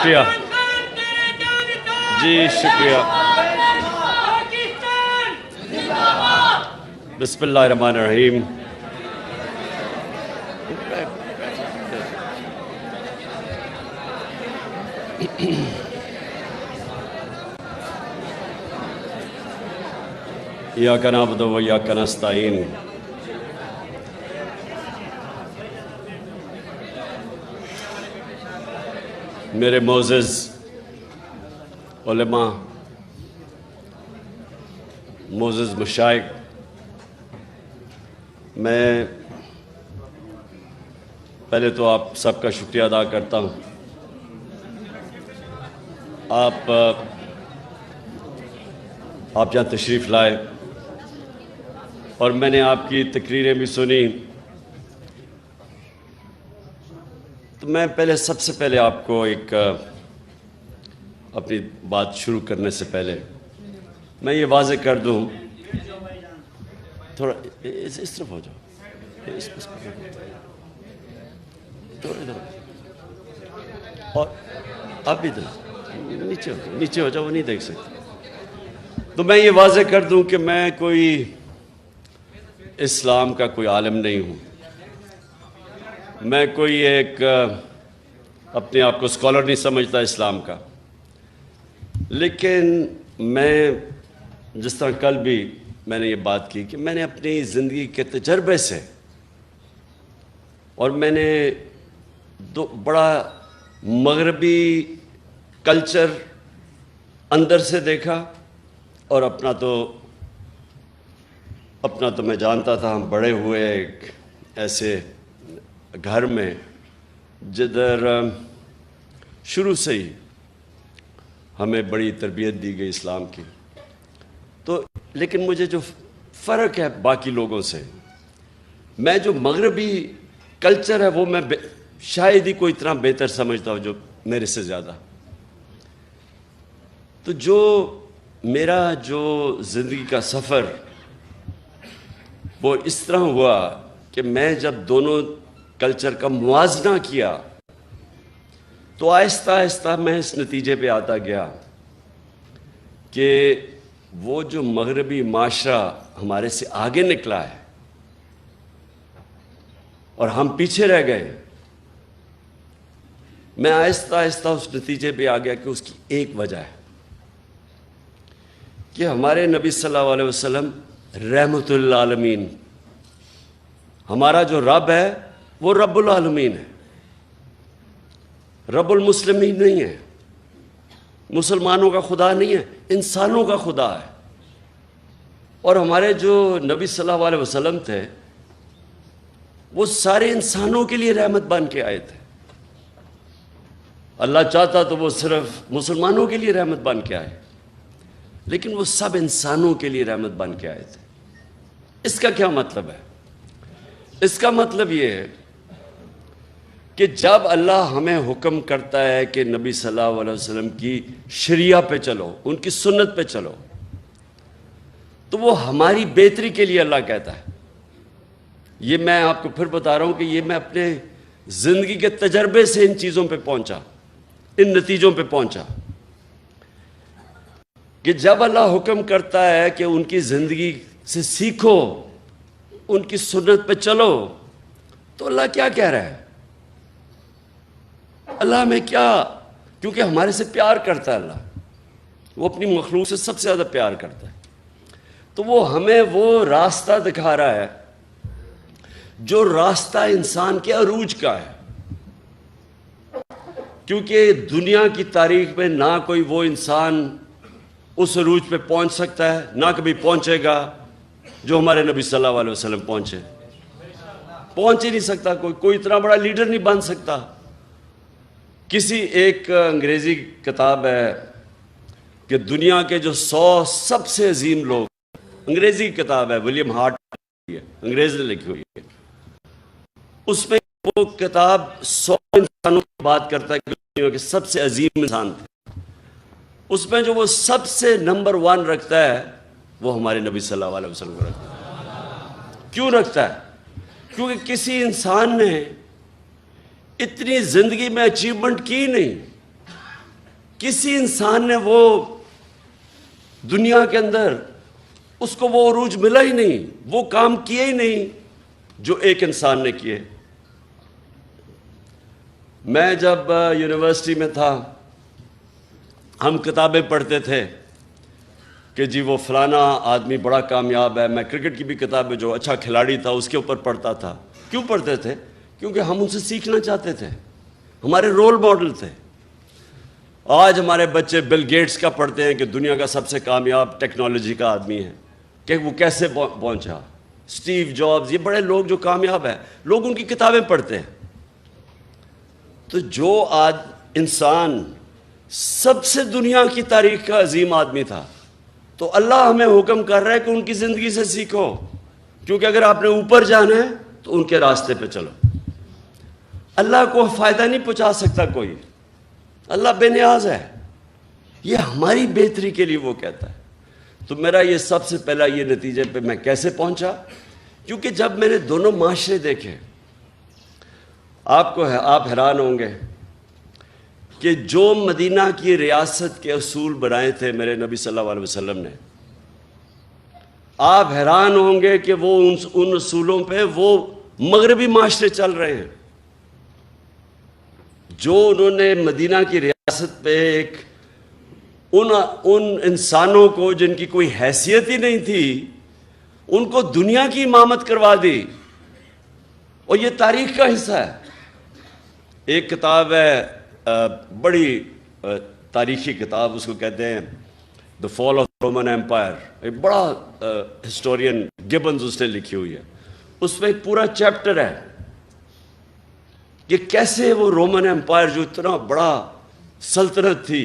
شکریہ جی شکریہ. بسم اللہ الرحمن الرحیم. ایاک نعبد و ایاک نستعین. میرے معزز علماء، معزز مشائخ، میں پہلے تو آپ سب کا شکریہ ادا کرتا ہوں. آپ یہاں تشریف لائے اور میں نے آپ کی تقریریں بھی سنی. تو میں سب سے پہلے آپ کو ایک اپنی بات شروع کرنے سے پہلے میں یہ واضح کر دوں، تھوڑا اس طرف ہو جاؤ، اور آپ بھی نیچے ہو جاؤ، وہ نہیں دیکھ سکتے. تو میں یہ واضح کر دوں کہ میں کوئی اسلام کا کوئی عالم نہیں ہوں. میں کوئی ایک اپنے آپ کو اسکالر نہیں سمجھتا اسلام کا. لیکن میں جس طرح کل بھی میں نے یہ بات کی کہ میں نے اپنی زندگی کے تجربے سے اور میں نے بڑا مغربی کلچر اندر سے دیکھا، اور اپنا تو میں جانتا تھا. ہم بڑے ہوئے ایک ایسے گھر میں جدھر شروع سے ہی ہمیں بڑی تربیت دی گئی اسلام کی. تو لیکن مجھے جو فرق ہے باقی لوگوں سے، میں جو مغربی کلچر ہے وہ میں شاید ہی کوئی اتنا بہتر سمجھتا ہوں جو میرے سے زیادہ. تو میرا زندگی کا سفر وہ اس طرح ہوا کہ میں جب دونوں کلچر کا موازنہ کیا تو آہستہ آہستہ میں اس نتیجے پہ آتا گیا کہ وہ جو مغربی معاشرہ ہمارے سے آگے نکلا ہے اور ہم پیچھے رہ گئے، میں آہستہ آہستہ اس نتیجے پہ آ گیا کہ اس کی ایک وجہ ہے کہ ہمارے نبی صلی اللہ علیہ وسلم رحمت للعالمین، ہمارا جو رب ہے وہ رب العالمین ہے، رب المسلمین نہیں ہے، مسلمانوں کا خدا نہیں ہے، انسانوں کا خدا ہے. اور ہمارے جو نبی صلی اللہ علیہ وسلم تھے وہ سارے انسانوں کے لیے رحمت بن کے آئے تھے. اللہ چاہتا تو وہ صرف مسلمانوں کے لیے رحمت بن کے آئے، لیکن وہ سب انسانوں کے لیے رحمت بن کے آئے تھے. اس کا کیا مطلب ہے؟ اس کا مطلب یہ ہے کہ جب اللہ ہمیں حکم کرتا ہے کہ نبی صلی اللہ علیہ وسلم کی شریعہ پہ چلو، ان کی سنت پہ چلو، تو وہ ہماری بہتری کے لیے اللہ کہتا ہے. یہ میں آپ کو پھر بتا رہا ہوں کہ یہ میں اپنے زندگی کے تجربے سے ان چیزوں پہ پہنچا، ان نتیجوں پہ پہنچا کہ جب اللہ حکم کرتا ہے کہ ان کی زندگی سے سیکھو، ان کی سنت پہ چلو، تو اللہ کیا کہہ رہا ہے؟ اللہ ہمیں کیونکہ ہمارے سے پیار کرتا ہے، اللہ وہ اپنی مخلوق سے سب سے زیادہ پیار کرتا ہے، تو وہ ہمیں وہ راستہ دکھا رہا ہے جو راستہ انسان کے عروج کا ہے. کیونکہ دنیا کی تاریخ میں نہ کوئی وہ انسان اس عروج پہ پہنچ سکتا ہے، نہ کبھی پہنچے گا جو ہمارے نبی صلی اللہ علیہ وسلم پہنچ ہی نہیں سکتا. کوئی اتنا بڑا لیڈر نہیں بن سکتا. کسی ایک انگریزی کتاب ہے کہ دنیا کے جو 100 سب سے عظیم لوگ، انگریزی کتاب ہے، ولیم ہارٹ انگریز نے لکھی ہوئی ہے. اس میں وہ کتاب 100 انسانوں کی بات کرتا ہے کہ دنیا کے سب سے عظیم انسان تھے. اس میں جو وہ سب سے نمبر 1 رکھتا ہے وہ ہمارے نبی صلی اللہ علیہ وسلم کو رکھتا ہے. کیوں رکھتا ہے؟ کیونکہ کسی انسان نے اتنی زندگی میں اچیومنٹ کی نہیں کسی انسان نے وہ دنیا کے اندر اس کو وہ عروج ملا ہی نہیں، وہ کام کیے ہی نہیں جو ایک انسان نے کیے۔ میں جب یونیورسٹی میں تھا، ہم کتابیں پڑھتے تھے کہ جی وہ فلانا آدمی بڑا کامیاب ہے۔ میں کرکٹ کی بھی کتابیں، جو اچھا کھلاڑی تھا اس کے اوپر پڑھتا تھا۔ کیوں پڑھتے تھے؟ کیونکہ ہم ان سے سیکھنا چاہتے تھے، ہمارے رول ماڈل تھے۔ آج ہمارے بچے بل گیٹس کا پڑھتے ہیں کہ دنیا کا سب سے کامیاب ٹیکنالوجی کا آدمی ہے، کہ وہ کیسے پہنچا، اسٹیو جابز، یہ بڑے لوگ جو کامیاب ہیں، لوگ ان کی کتابیں پڑھتے ہیں۔ تو جو آج انسان سب سے دنیا کی تاریخ کا عظیم آدمی تھا، تو اللہ ہمیں حکم کر رہا ہے کہ ان کی زندگی سے سیکھو، کیونکہ اگر آپ نے اوپر جانا ہے تو ان کے راستے پہ چلو۔ اللہ کو فائدہ نہیں پہنچا سکتا کوئی، اللہ بے نیاز ہے، یہ ہماری بہتری کے لیے وہ کہتا ہے۔ تو میرا یہ سب سے پہلا یہ نتیجے پہ میں کیسے پہنچا، کیونکہ جب میں نے دونوں معاشرے دیکھے، آپ حیران ہوں گے کہ جو مدینہ کی ریاست کے اصول بنائے تھے میرے نبی صلی اللہ علیہ وسلم نے، آپ حیران ہوں گے کہ وہ ان اصولوں پہ وہ مغربی معاشرے چل رہے ہیں۔ جو انہوں نے مدینہ کی ریاست پہ ایک ان انسانوں کو جن کی کوئی حیثیت ہی نہیں تھی، ان کو دنیا کی امامت کروا دی، اور یہ تاریخ کا حصہ ہے۔ ایک کتاب ہے، بڑی تاریخی کتاب، اس کو کہتے ہیں دا فال آف رومن ایمپائر، ایک بڑا ہسٹورین گبنز اس نے لکھی ہوئی ہے۔ اس میں ایک پورا چیپٹر ہے کہ کیسے وہ رومن ایمپائر جو اتنا بڑا سلطنت تھی،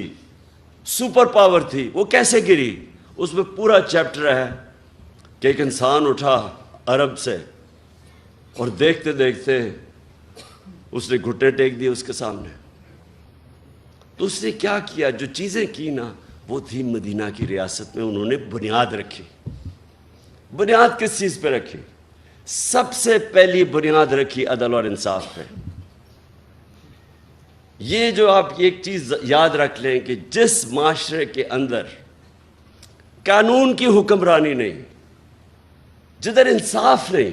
سپر پاور تھی، وہ کیسے گری۔ اس میں پورا چیپٹر ہے کہ ایک انسان اٹھا عرب سے، اور دیکھتے دیکھتے اس نے گھٹنے ٹیک دیے اس کے سامنے۔ تو اس نے کیا کیا، جو چیزیں کی نا، وہ تھی مدینہ کی ریاست میں انہوں نے بنیاد رکھی۔ بنیاد کس چیز پہ رکھی؟ سب سے پہلی بنیاد رکھی عدل اور انصاف پہ۔ یہ جو آپ ایک چیز یاد رکھ لیں کہ جس معاشرے کے اندر قانون کی حکمرانی نہیں، جدھر انصاف نہیں،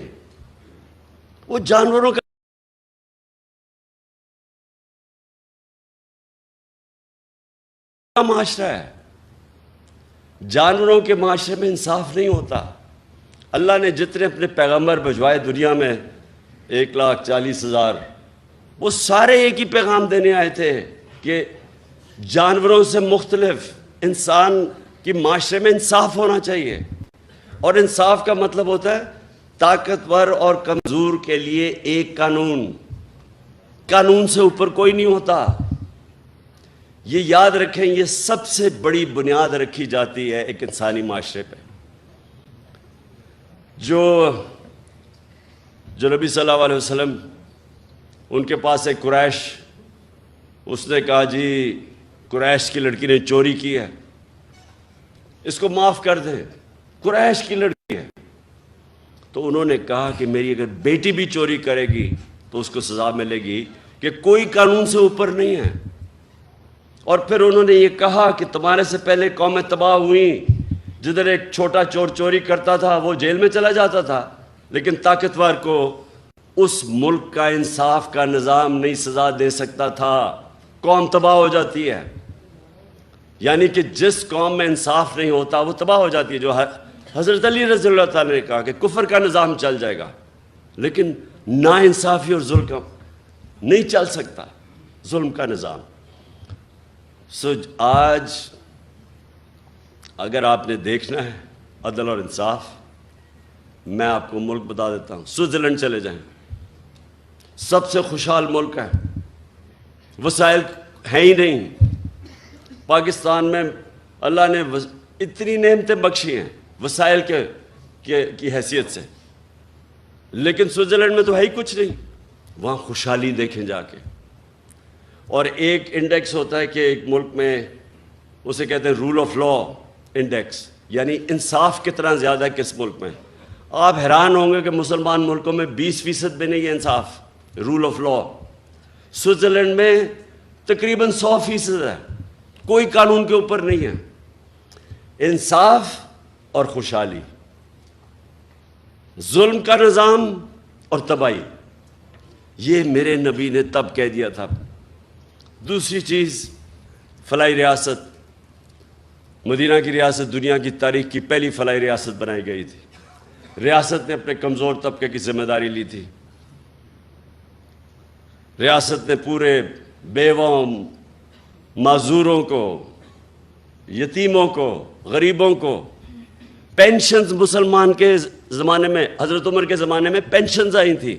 وہ جانوروں کا معاشرہ ہے۔ جانوروں کے معاشرے میں انصاف نہیں ہوتا۔ اللہ نے جتنے اپنے پیغمبر بھجوائے دنیا میں 1,40,000، وہ سارے ایک ہی پیغام دینے آئے تھے کہ جانوروں سے مختلف انسان کی معاشرے میں انصاف ہونا چاہیے۔ اور انصاف کا مطلب ہوتا ہے طاقتور اور کمزور کے لیے ایک قانون، قانون سے اوپر کوئی نہیں ہوتا۔ یہ یاد رکھیں، یہ سب سے بڑی بنیاد رکھی جاتی ہے ایک انسانی معاشرے پہ۔ جو نبی صلی اللہ علیہ وسلم، ان کے پاس ایک قریش، اس نے کہا جی قریش کی لڑکی نے چوری کی ہے، اس کو معاف کر دیں، قریش کی لڑکی ہے۔ تو انہوں نے کہا کہ میری اگر بیٹی بھی چوری کرے گی تو اس کو سزا ملے گی، کہ کوئی قانون سے اوپر نہیں ہے۔ اور پھر انہوں نے یہ کہا کہ تمہارے سے پہلے قومیں تباہ ہوئیں، جدھر ایک چھوٹا چور چوری کرتا تھا وہ جیل میں چلا جاتا تھا، لیکن طاقتور کو اس ملک کا انصاف کا نظام نہیں سزا دے سکتا تھا، قوم تباہ ہو جاتی ہے۔ یعنی کہ جس قوم میں انصاف نہیں ہوتا وہ تباہ ہو جاتی ہے۔ جو حضرت علی رضی اللہ تعالیٰ نے کہا کہ کفر کا نظام چل جائے گا، لیکن نا انصافی اور ظلم کا نہیں چل سکتا، ظلم کا نظام۔ آج اگر آپ نے دیکھنا ہے عدل اور انصاف، میں آپ کو ملک بتا دیتا ہوں۔ سوئٹزرلینڈ چلے جائیں، سب سے خوشحال ملک ہے، وسائل ہیں ہی نہیں۔ پاکستان میں اللہ نے اتنی نعمتیں بخشی ہیں وسائل کی حیثیت سے، لیکن سوئٹزرلینڈ میں تو ہے ہی کچھ نہیں۔ وہاں خوشحالی دیکھیں جا کے۔ اور ایک انڈیکس ہوتا ہے کہ ایک ملک میں، اسے کہتے ہیں رول آف لا انڈیکس، یعنی انصاف کتنا زیادہ ہے کس ملک میں۔ آپ حیران ہوں گے کہ مسلمان ملکوں میں 20% بھی نہیں ہے انصاف، رول آف لا۔ سوئٹزرلینڈ میں تقریباً 100% ہے، کوئی قانون کے اوپر نہیں ہے. انصاف اور خوشحالی، ظلم کا نظام اور تباہی، یہ میرے نبی نے تب کہہ دیا تھا. دوسری چیز، فلاحی ریاست. مدینہ کی ریاست دنیا کی تاریخ کی پہلی فلاحی ریاست بنائی گئی تھی. ریاست نے اپنے کمزور طبقے کی ذمہ داری لی تھی. ریاست نے پورے بیواؤں، معذوروں کو، یتیموں کو، غریبوں کو پینشنز، مسلمان کے زمانے میں، حضرت عمر کے زمانے میں پینشنز آئی تھیں.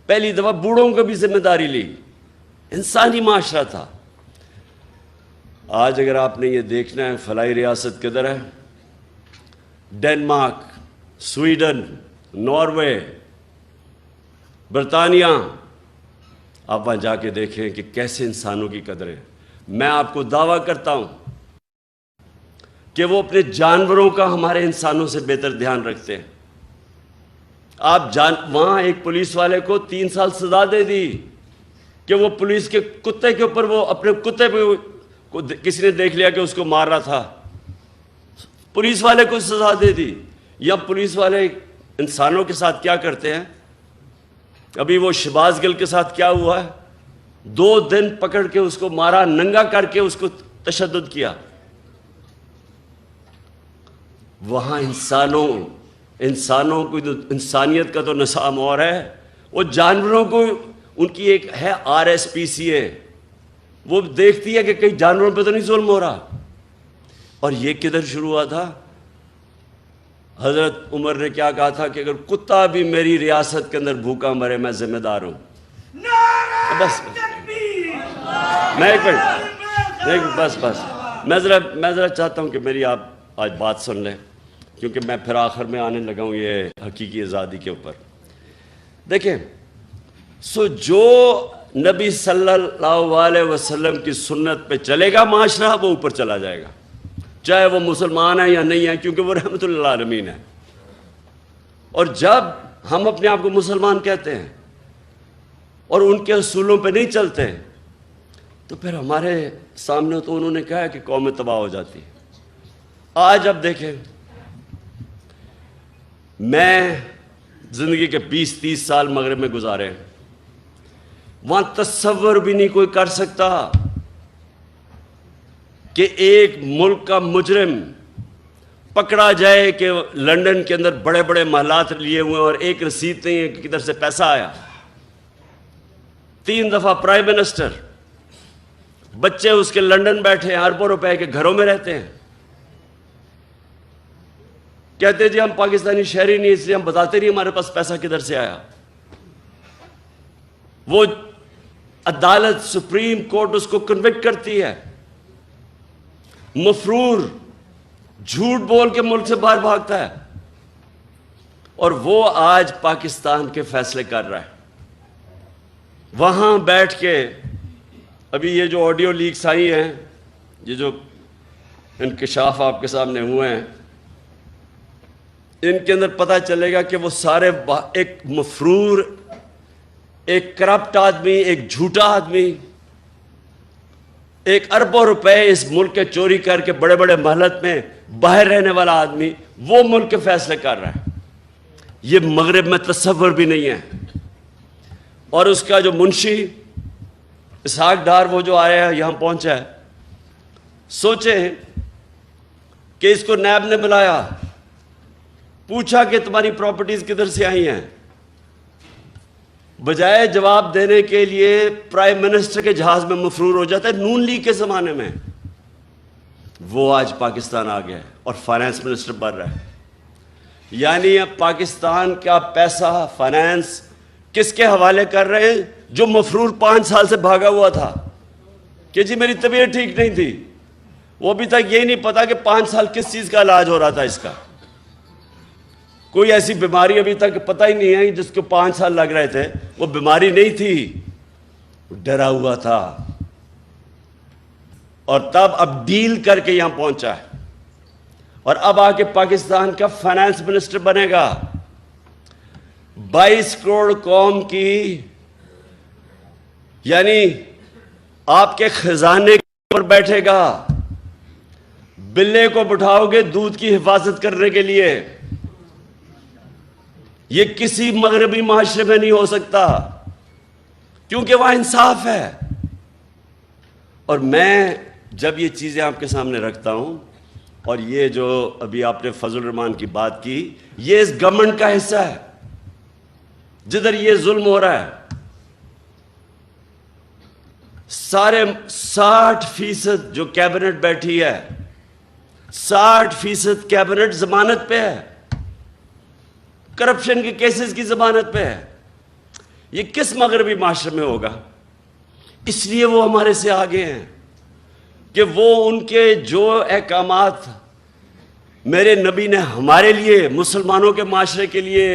پہلی دفعہ بوڑھوں کو بھی ذمہ داری لی. انسانی معاشرہ تھا. آج اگر آپ نے یہ دیکھنا ہے فلاحی ریاست کدھر ہے؟ ڈنمارک، سویڈن، ناروے، برطانیہ. آپ وہاں جا کے دیکھیں کہ کیسے انسانوں کی قدر ہے. میں آپ کو دعویٰ کرتا ہوں کہ وہ اپنے جانوروں کا ہمارے انسانوں سے بہتر دھیان رکھتے ہیں. وہاں ایک پولیس والے کو 3 سال سزا دے دی کہ وہ پولیس کے کتے کے اوپر، وہ اپنے کتے پہ کسی نے دیکھ لیا کہ اس کو مار رہا تھا، پولیس والے کو سزا دے دی. یا پولیس والے انسانوں کے ساتھ کیا کرتے ہیں؟ ابھی وہ شہباز گل کے ساتھ کیا ہوا ہے؟ 2 دن پکڑ کے اس کو مارا، ننگا کر کے اس کو تشدد کیا. وہاں انسانوں کو، انسانیت کا تو نظام اور ہے. وہ جانوروں کو، ان کی ایک ہے RSPCA، وہ دیکھتی ہے کہ کئی جانوروں پہ تو نہیں ظلم ہو رہا. اور یہ کدھر شروع ہوا تھا؟ حضرت عمر نے کیا کہا تھا کہ اگر کتا بھی میری ریاست کے اندر بھوکا مرے میں ذمہ دار ہوں. بس میں ایک منٹ، بس میں ذرا چاہتا ہوں کہ میری آپ آج بات سن لیں، کیونکہ میں پھر آخر میں آنے لگا ہوں یہ حقیقی آزادی کے اوپر. دیکھیں، جو نبی صلی اللہ علیہ وسلم کی سنت پہ چلے گا معاشرہ، وہ اوپر چلا جائے گا، چاہے وہ مسلمان ہے یا نہیں ہے، کیونکہ وہ رحمت للعالمین ہے. اور جب ہم اپنے آپ کو مسلمان کہتے ہیں اور ان کے اصولوں پہ نہیں چلتے تو پھر ہمارے سامنے تو انہوں نے کہا ہے کہ قومیں تباہ ہو جاتی. آج اب دیکھیں، میں زندگی کے 20-30 سال مغرب میں گزارے، وہاں تصور بھی نہیں کوئی کر سکتا کہ ایک ملک کا مجرم پکڑا جائے کہ لندن کے اندر بڑے بڑے محلات لیے ہوئے اور ایک رسید نہیں ہے کہ کدھر سے پیسہ آیا. 3 دفعہ پرائم منسٹر، بچے اس کے لندن بیٹھے ہیں، اربوں روپے کے گھروں میں رہتے ہیں. کہتے جی ہم پاکستانی شہری نہیں، اس لیے ہم بتاتے نہیں ہمارے پاس پیسہ کدھر سے آیا. وہ عدالت، سپریم کورٹ اس کو کنوکٹ کرتی ہے. مفرور جھوٹ بول کے ملک سے باہر بھاگتا ہے، اور وہ آج پاکستان کے فیصلے کر رہا ہے. وہاں بیٹھ کے ابھی یہ جو آڈیو لیکس آئی ہیں، یہ جو انکشاف آپ کے سامنے ہوئے ہیں، ان کے اندر پتہ چلے گا کہ وہ سارے ایک مفرور، ایک کرپٹ آدمی، ایک جھوٹا آدمی، ایک اربوں روپے اس ملک کے چوری کر کے بڑے بڑے محلت میں باہر رہنے والا آدمی، وہ ملک کے فیصلے کر رہا ہے. یہ مغرب میں تصور بھی نہیں ہے. اور اس کا جو منشی اسحاق ڈار، وہ جو آیا ہے، یہاں پہنچا ہے، سوچیں کہ اس کو نیب نے بلایا، پوچھا کہ تمہاری پراپرٹیز کدھر سے آئی ہیں، بجائے جواب دینے کے لیے پرائم منسٹر کے جہاز میں مفرور ہو جاتا ہے. نون لیگ کے زمانے میں وہ آج پاکستان آ گیا ہے اور فائنانس منسٹر بن رہا ہے. یعنی اب پاکستان کا پیسہ، فائنانس کس کے حوالے کر رہے ہیں؟ جو مفرور 5 سال سے بھاگا ہوا تھا کہ جی میری طبیعت ٹھیک نہیں تھی. وہ ابھی تک یہی نہیں پتا کہ 5 سال کس چیز کا علاج ہو رہا تھا. اس کا کوئی ایسی بیماری ابھی تک پتہ ہی نہیں ہے جس کو 5 سال لگ رہے تھے. وہ بیماری نہیں تھی، ڈرا ہوا تھا، اور تب اب ڈیل کر کے یہاں پہنچا ہے، اور اب آ کے پاکستان کا فائنانس منسٹر بنے گا. 22 کروڑ قوم کی، یعنی آپ کے خزانے پر بیٹھے گا. بلے کو بٹھاؤ گے دودھ کی حفاظت کرنے کے لیے. یہ کسی مغربی معاشرے میں نہیں ہو سکتا کیونکہ وہاں انصاف ہے. اور میں جب یہ چیزیں آپ کے سامنے رکھتا ہوں، اور یہ جو ابھی آپ نے فضل الرحمان کی بات کی، یہ اس گورنمنٹ کا حصہ ہے جدھر یہ ظلم ہو رہا ہے. سارے 60% جو کیبنٹ بیٹھی ہے، 60% کیبنٹ ضمانت پہ ہے، کرپشن کے کیسز کی ضمانت پہ ہے. یہ کس مغربی معاشرے میں ہوگا؟ اس لیے وہ ہمارے سے آگے ہیں کہ وہ ان کے جو احکامات میرے نبی نے ہمارے لیے، مسلمانوں کے معاشرے کے لیے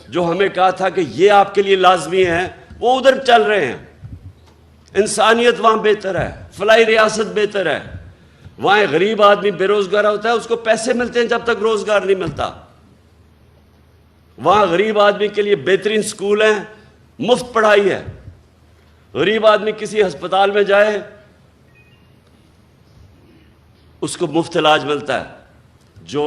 جو ہمیں کہا تھا کہ یہ آپ کے لیے لازمی ہے، وہ ادھر چل رہے ہیں. انسانیت وہاں بہتر ہے، فلاحی ریاست بہتر ہے. وہاں غریب آدمی بے روزگار ہوتا ہے، اس کو پیسے ملتے ہیں جب تک روزگار نہیں ملتا. وہاں غریب آدمی کے لیے بہترین سکول ہیں، مفت پڑھائی ہے. غریب آدمی کسی ہسپتال میں جائے اس کو مفت علاج ملتا ہے. جو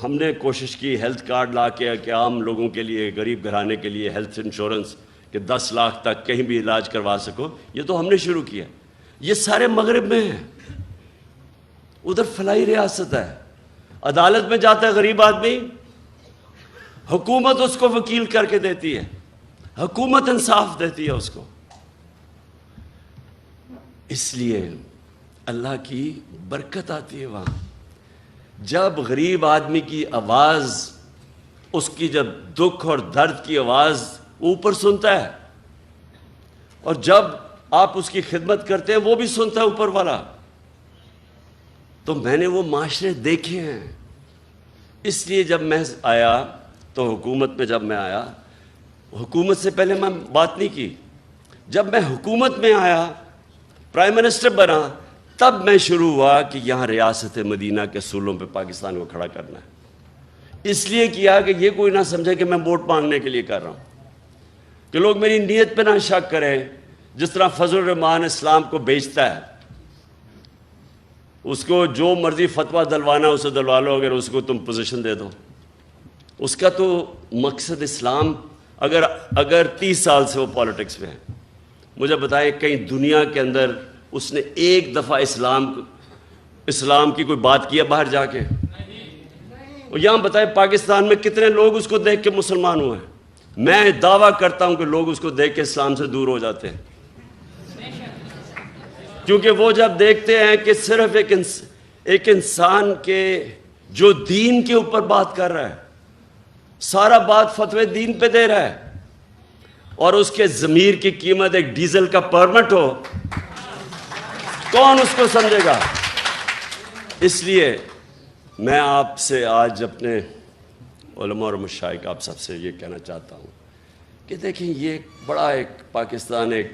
ہم نے کوشش کی ہیلتھ کارڈ لا کے کہ عام لوگوں کے لیے، غریب گھرانے کے لیے ہیلتھ انشورنس کہ 10 لاکھ تک کہیں بھی علاج کروا سکو، یہ تو ہم نے شروع کیا. یہ سارے مغرب میں ہیں. ادھر فلاحی ریاست ہے. عدالت میں جاتا ہے غریب آدمی، حکومت اس کو وکیل کر کے دیتی ہے، حکومت انصاف دیتی ہے اس کو. اس لیے اللہ کی برکت آتی ہے وہاں. جب غریب آدمی کی آواز، اس کی جب دکھ اور درد کی آواز اوپر سنتا ہے، اور جب آپ اس کی خدمت کرتے ہیں وہ بھی سنتا ہے اوپر والا. تو میں نے وہ معاشرے دیکھے ہیں. اس لیے جب میں آیا تو حکومت میں جب میں آیا، حکومت سے پہلے میں بات نہیں کی. جب میں حکومت میں آیا، پرائم منسٹر بنا، تب میں شروع ہوا کہ یہاں ریاست مدینہ کے اصولوں پہ پاکستان کو کھڑا کرنا ہے. اس لیے کیا کہ یہ کوئی نہ سمجھے کہ میں ووٹ مانگنے کے لیے کر رہا ہوں، کہ لوگ میری نیت پہ نہ شک کریں. جس طرح فضل الرحمان اسلام کو بیچتا ہے، اس کو جو مرضی فتویٰ دلوانا اسے دلوا لو، اگر اس کو تم پوزیشن دے دو. اس کا تو مقصد اسلام، اگر 30 سال سے وہ پالیٹکس میں ہے، مجھے بتائے کہیں دنیا کے اندر اس نے ایک دفعہ اسلام کی کوئی بات کیا باہر جا کے؟ اور یہاں بتائے پاکستان میں کتنے لوگ اس کو دیکھ کے مسلمان ہوئے ہیں؟ میں دعویٰ کرتا ہوں کہ لوگ اس کو دیکھ کے اسلام سے دور ہو جاتے ہیں، کیونکہ وہ جب دیکھتے ہیں کہ صرف ایک انسان کے جو دین کے اوپر بات کر رہا ہے، سارا بات فتوے دین پہ دے رہا ہے، اور اس کے ضمیر کی قیمت ایک ڈیزل کا پرمٹ ہو، کون اس کو سمجھے گا؟ اس لیے میں آپ سے آج اپنے علماء اور مشائخ آپ سب سے یہ کہنا چاہتا ہوں کہ دیکھیں، یہ بڑا ایک پاکستان ایک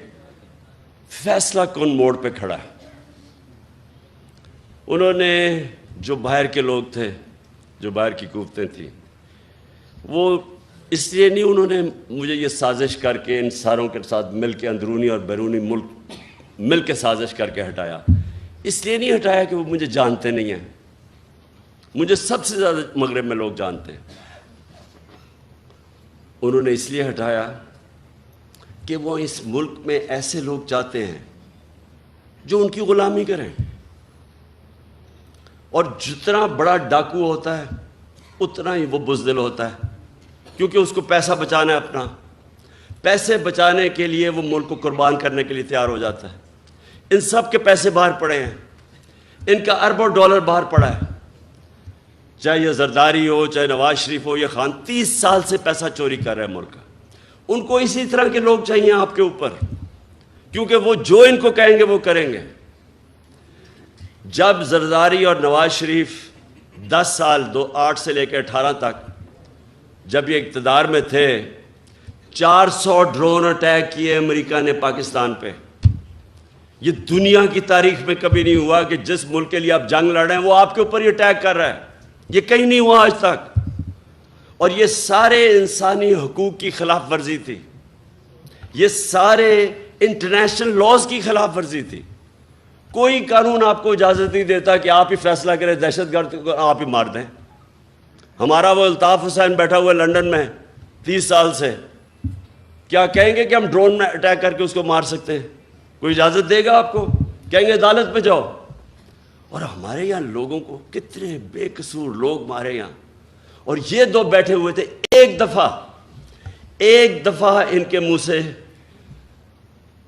فیصلہ کن موڑ پہ کھڑا ہے. انہوں نے جو باہر کے لوگ تھے، جو باہر کی قوتیں تھیں، وہ اس لیے نہیں انہوں نے مجھے یہ سازش کر کے ان ساروں کے ساتھ مل کے اندرونی اور بیرونی ملک مل کے سازش کر کے ہٹایا. اس لیے نہیں ہٹایا کہ وہ مجھے جانتے نہیں ہیں. مجھے سب سے زیادہ مغرب میں لوگ جانتے ہیں. انہوں نے اس لیے ہٹایا کہ وہ اس ملک میں ایسے لوگ چاہتے ہیں جو ان کی غلامی کریں. اور جتنا بڑا ڈاکو ہوتا ہے اتنا ہی وہ بزدل ہوتا ہے، کیونکہ اس کو پیسہ بچانا ہے اپنا. پیسے بچانے کے لیے وہ ملک کو قربان کرنے کے لیے تیار ہو جاتا ہے. ان سب کے پیسے باہر پڑے ہیں، ان کا اربوں ڈالر باہر پڑا ہے. چاہے یہ زرداری ہو، چاہے نواز شریف ہو، یہ خان 30 سال سے پیسہ چوری کر رہے ہیں ملک کا. ان کو اسی طرح کے لوگ چاہیے آپ کے اوپر، کیونکہ وہ جو ان کو کہیں گے وہ کریں گے. جب زرداری اور نواز شریف 10 سال 8 سے لے کے 18 تک جب یہ اقتدار میں تھے، 400 ڈرون اٹیک کیے امریکہ نے پاکستان پہ. یہ دنیا کی تاریخ میں کبھی نہیں ہوا کہ جس ملک کے لیے آپ جنگ لڑ رہے ہیں وہ آپ کے اوپر یہ اٹیک کر رہا ہے. یہ کہیں نہیں ہوا آج تک. اور یہ سارے انسانی حقوق کی خلاف ورزی تھی، یہ سارے انٹرنیشنل لاز کی خلاف ورزی تھی. کوئی قانون آپ کو اجازت نہیں دیتا کہ آپ ہی فیصلہ کریں دہشت گرد کو آپ ہی مار دیں. ہمارا وہ الطاف حسین بیٹھا ہوا ہے لنڈن میں 30 سال سے, کیا کہیں گے کہ ہم ڈرون میں اٹیک کر کے اس کو مار سکتے ہیں؟ کوئی اجازت دے گا آپ کو؟ کہیں گے عدالت پہ جاؤ. اور ہمارے یہاں لوگوں کو کتنے بے قصور لوگ مارے یہاں. اور یہ دو بیٹھے ہوئے تھے, ایک دفعہ ان کے منہ سے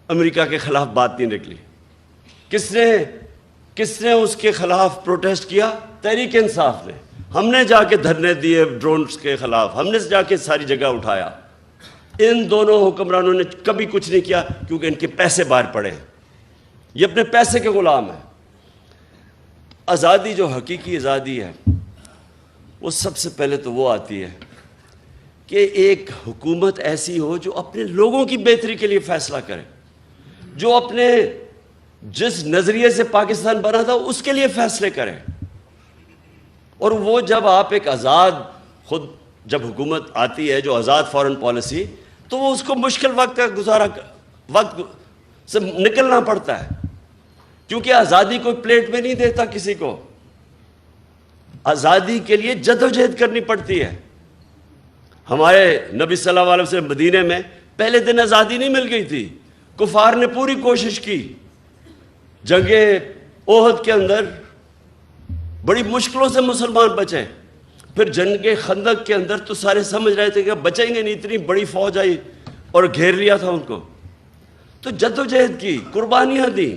امریکہ کے خلاف بات نہیں نکلی. کس نے اس کے خلاف پروٹیسٹ کیا؟ تحریک انصاف نے. ہم نے جا کے دھرنے دیے ڈرونز کے خلاف, ہم نے جا کے ساری جگہ اٹھایا. ان دونوں حکمرانوں نے کبھی کچھ نہیں کیا کیونکہ ان کے پیسے باہر پڑے ہیں, یہ اپنے پیسے کے غلام ہیں. آزادی جو حقیقی آزادی ہے وہ سب سے پہلے تو وہ آتی ہے کہ ایک حکومت ایسی ہو جو اپنے لوگوں کی بہتری کے لیے فیصلہ کرے, جو اپنے جس نظریے سے پاکستان بنا تھا اس کے لیے فیصلے کرے. اور وہ جب آپ ایک آزاد خود جب حکومت آتی ہے جو آزاد فارن پالیسی, تو وہ اس کو مشکل وقت سے نکلنا پڑتا ہے, کیونکہ آزادی کوئی پلیٹ میں نہیں دیتا کسی کو. آزادی کے لیے جدوجہد کرنی پڑتی ہے. ہمارے نبی صلی اللہ علیہ وسلم مدینے میں پہلے دن آزادی نہیں مل گئی تھی. کفار نے پوری کوشش کی. جنگ احد کے اندر بڑی مشکلوں سے مسلمان بچے. پھر جنگ خندق کے اندر تو سارے سمجھ رہے تھے کہ بچیں گے نہیں, اتنی بڑی فوج آئی اور گھیر لیا تھا ان کو. تو جدوجہد کی, قربانیاں دیں,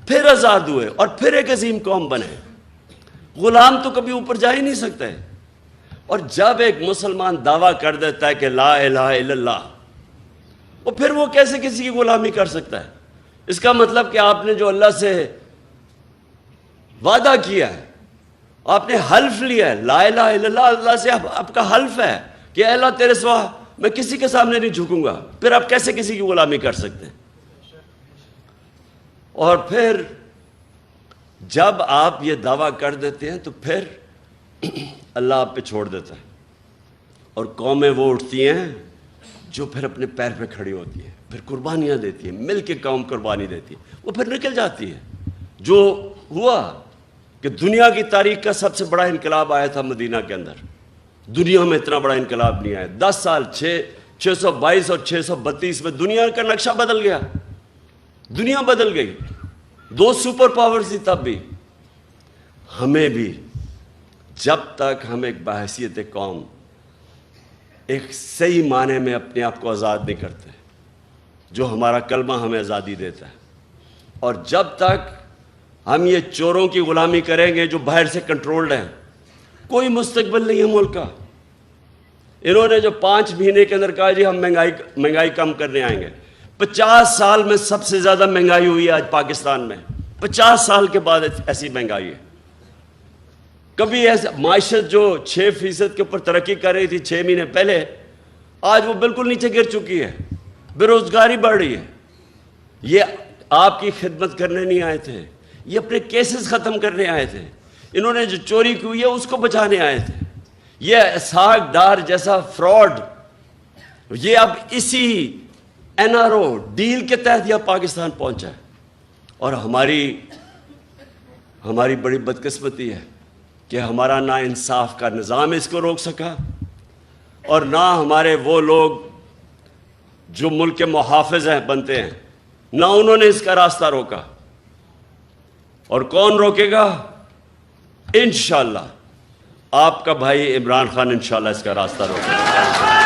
پھر آزاد ہوئے اور پھر ایک عظیم قوم بنے. غلام تو کبھی اوپر جا ہی نہیں سکتے. اور جب ایک مسلمان دعویٰ کر دیتا ہے کہ لا الہ الا اللہ, اور پھر وہ کیسے کسی کی غلامی کر سکتا ہے؟ اس کا مطلب کہ آپ نے جو اللہ سے وعدہ کیا ہے, آپ نے حلف لیا ہے, لا الہ الا اللہ, اللہ سے آپ کا حلف ہے کہ اے اللہ تیرے سوا میں کسی کے سامنے نہیں جھکوں گا, پھر آپ کیسے کسی کی غلامی کر سکتے ہیں؟ اور پھر جب آپ یہ دعویٰ کر دیتے ہیں تو پھر اللہ آپ پہ چھوڑ دیتا ہے, اور قومیں وہ اٹھتی ہیں جو پھر اپنے پیر پہ کھڑی ہوتی ہیں, پھر قربانیاں دیتی ہیں, مل کے قوم قربانی دیتی ہے, وہ پھر نکل جاتی ہے. جو ہوا کہ دنیا کی تاریخ کا سب سے بڑا انقلاب آیا تھا مدینہ کے اندر. دنیا میں اتنا بڑا انقلاب نہیں آیا. 10 سال 622 اور 632 میں دنیا کا نقشہ بدل گیا, دنیا بدل گئی. 2 سپر پاورز تھی تب بھی. ہمیں بھی جب تک ہم ایک بحیثیت قوم ایک صحیح معنی میں اپنے آپ کو آزاد نہیں کرتے, جو ہمارا کلمہ ہمیں آزادی دیتا ہے, اور جب تک ہم یہ چوروں کی غلامی کریں گے جو باہر سے کنٹرولڈ ہیں, کوئی مستقبل نہیں ہے ملک کا. انہوں نے جو 5 مہینے کے اندر کہا جی ہم مہنگائی کم کرنے آئیں گے. 50 سال میں سب سے زیادہ مہنگائی ہوئی ہے آج پاکستان میں. 50 سال کے بعد ایسی مہنگائی ہے. کبھی ایسے معیشت جو 6% کے اوپر ترقی کر رہی تھی 6 مہینے پہلے, آج وہ بالکل نیچے گر چکی ہے. بے روزگاری بڑھ رہی ہے. یہ آپ کی خدمت کرنے نہیں آئے تھے, یہ اپنے کیسز ختم کرنے آئے تھے. انہوں نے جو چوری کی ہوئی ہے اس کو بچانے آئے تھے. یہ اسحاق ڈار جیسا فراڈ, یہ اب اسی NRO ڈیل کے تحت یہ پاکستان پہنچا ہے. اور ہماری بڑی بدقسمتی ہے کہ ہمارا نا انصاف کا نظام اس کو روک سکا, اور نہ ہمارے وہ لوگ جو ملک کے محافظ ہیں بنتے ہیں, نہ انہوں نے اس کا راستہ روکا. اور کون روکے گا؟ انشاءاللہ آپ کا بھائی عمران خان انشاءاللہ اس کا راستہ روکے گا.